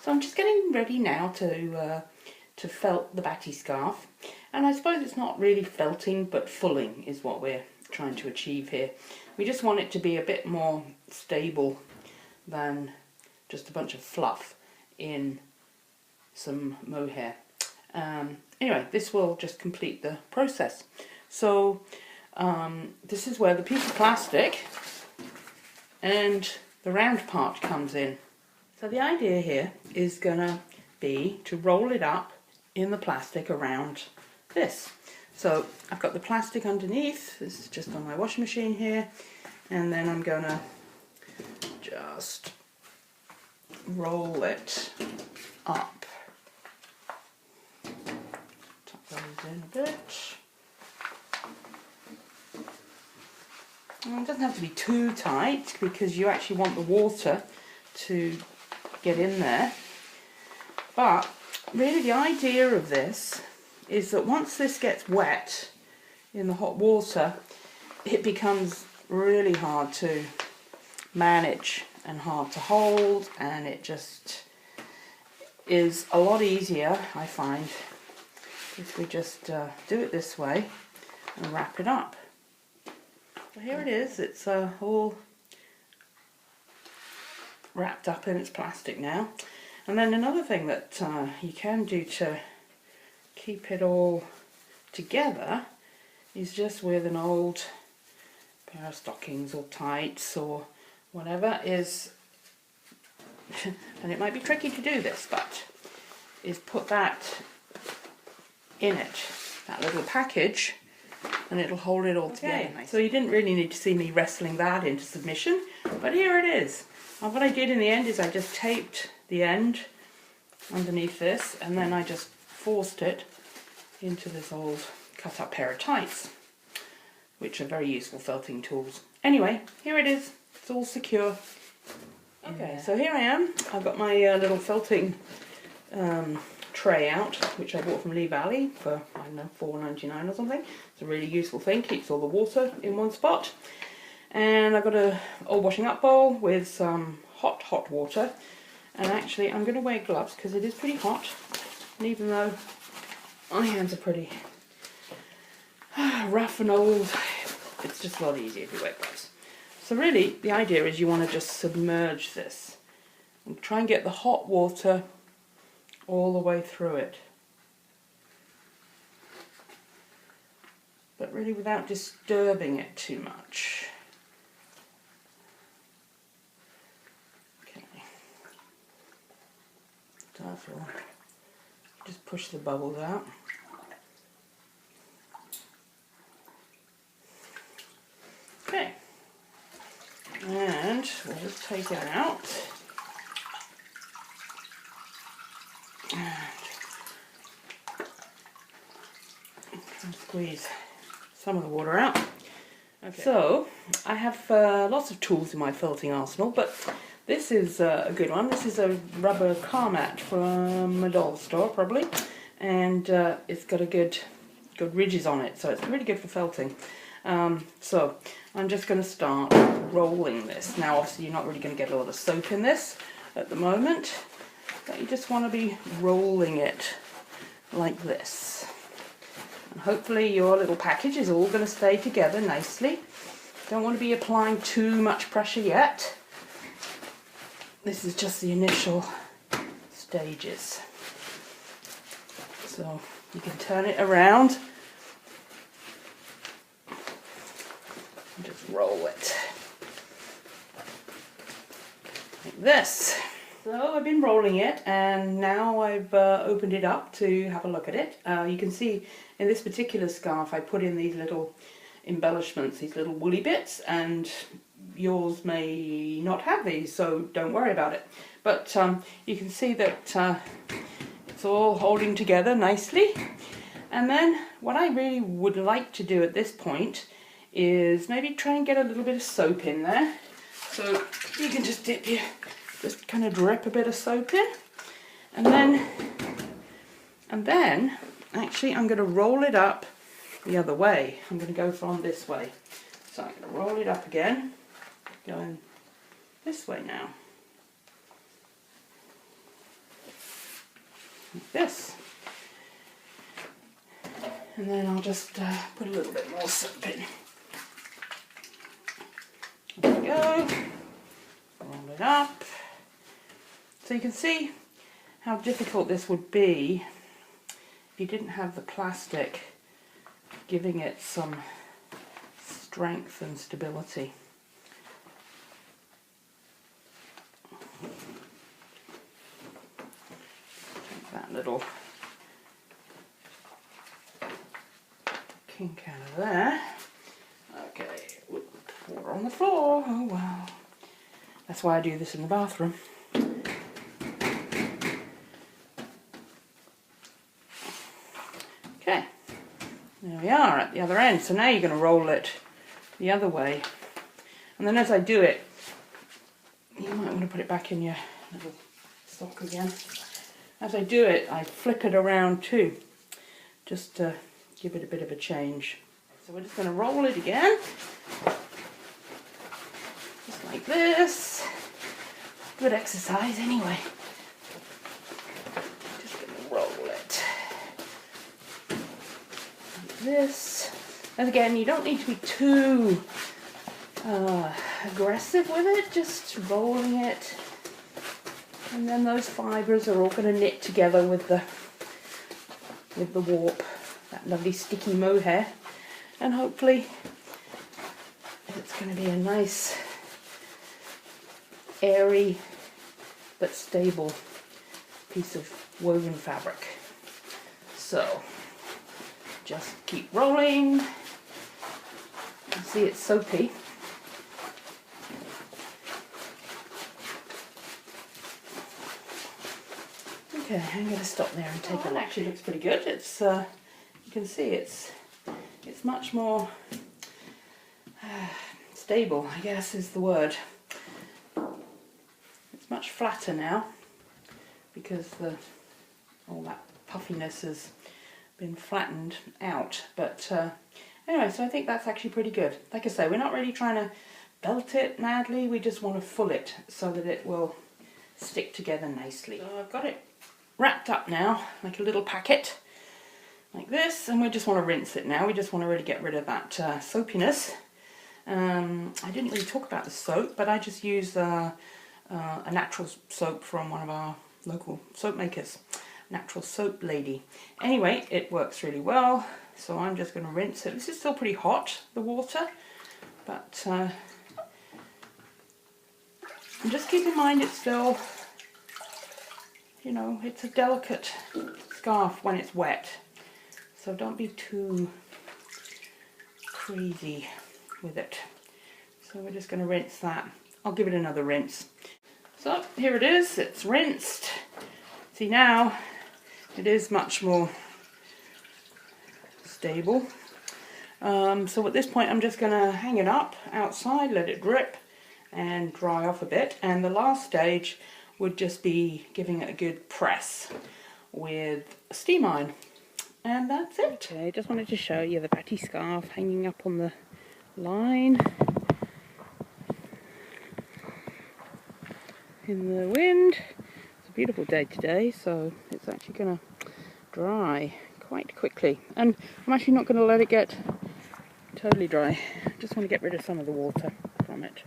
So I'm just getting ready now to felt the Batty Scarf, and I suppose it's not really felting but fulling is what we're trying to achieve here. We just want it to be a bit more stable than just a bunch of fluff in some mohair. Anyway, this will just complete the process. So this is where the piece of plastic and the round part comes in. So the idea here is going to be to roll it up in the plastic around this. So I've got the plastic underneath, this is just on my washing machine here, and then I'm going to just roll it up. Tuck those in a bit. And it doesn't have to be too tight because you actually want the water to get in there. But really the idea of this is that once this gets wet in the hot water, it becomes really hard to manage and hard to hold, and it just is a lot easier, I find, if we just do it this way and wrap it up. So here it is, it's all wrapped up in its plastic now. And then another thing that you can do to keep it all together is just with an old pair of stockings or tights or whatever is, and it might be tricky to do this, but is put that in it, that little package, and it'll hold it all together. So you didn't really need to see me wrestling that into submission, but here it is. And what I did in the end is I just taped the end underneath this, and then I just forced it into this old cut up pair of tights, which are very useful felting tools. Anyway, here it is, it's all secure. Okay, so here I am. I've got my little felting tray out, which I bought from Lee Valley for, I don't know, $4.99 or something. It's a really useful thing, keeps all the water in one spot. And I've got a old washing up bowl with some hot water, and actually I'm going to wear gloves because it is pretty hot, and even though my hands are pretty rough and old, it's just a lot easier if you wear gloves. So really the idea is you want to just submerge this and try and get the hot water all the way through it, but really without disturbing it too much. Careful. Just push the bubbles out. Okay, and we'll just take it out and squeeze some of the water out. Okay. So I have lots of tools in my felting arsenal, but this is a good one. This is a rubber car mat from a doll store, probably, and it's got a good ridges on it, so it's really good for felting. So I'm just going to start rolling this. Now, obviously, you're not really going to get a lot of soap in this at the moment, but you just want to be rolling it like this. And hopefully, your little package is all going to stay together nicely. Don't want to be applying too much pressure yet. This is just the initial stages. So you can turn it around and just roll it like this. So I've been rolling it, and now I've opened it up to have a look at it. You can see in this particular scarf I put in these little embellishments, these little woolly bits, and yours may not have these, so don't worry about it. But you can see that it's all holding together nicely. And then what I really would like to do at this point is maybe try and get a little bit of soap in there. So you can just just kind of drip a bit of soap in, and then actually I'm going to roll it up the other way. I'm going to go from this way. So I'm going to roll it up again, going this way now. like this. And then I'll just put a little bit more soap in. There we go. Roll it up. So you can see how difficult this would be if you didn't have the plastic giving it some strength and stability. Take that little kink out of there. Okay, water on the floor. Oh wow. That's why I do this in the bathroom. Okay, there we are at the other end. So now you're going to roll it the other way. And then as I do it, you might want to put it back in your little sock again. As I do it, I flip it around too, just to give it a bit of a change. So we're just going to roll it again, just like this. Good exercise anyway. Just going to roll it like this. And again, you don't need to be too aggressive with it, just rolling it. And then those fibres are all going to knit together with the warp, that lovely sticky mohair, and hopefully it's going to be a nice, airy but stable piece of woven fabric. So just keep rolling. You can see it's soapy. Okay, I'm going to stop there and take a look. It actually looks pretty good. It's you can see it's much more stable, I guess is the word. It's much flatter now because all that puffiness has been flattened out. But anyway, so I think that's actually pretty good. Like I say, we're not really trying to belt it madly. We just want to full it so that it will stick together nicely. So I've got it wrapped up now, like a little packet, like this, and we just want to rinse it now. We just want to really get rid of that soapiness. I didn't really talk about the soap, but I just use a natural soap from one of our local soap makers, Natural Soap Lady. Anyway, it works really well, so I'm just going to rinse it. This is still pretty hot, the water, but and just keep in mind it's still, you know, it's a delicate scarf when it's wet, so don't be too crazy with it. So we're just going to rinse that. I'll give it another rinse. So here it is, it's rinsed. See, now it is much more stable. So at this point I'm just going to hang it up outside, let it drip and dry off a bit, and the last stage would just be giving it a good press with a steam iron. And that's it. Okay, just wanted to show you the Batty Scarf hanging up on the line in the wind. It's a beautiful day today, so it's actually going to dry quite quickly. And I'm actually not going to let it get totally dry. Just want to get rid of some of the water from it.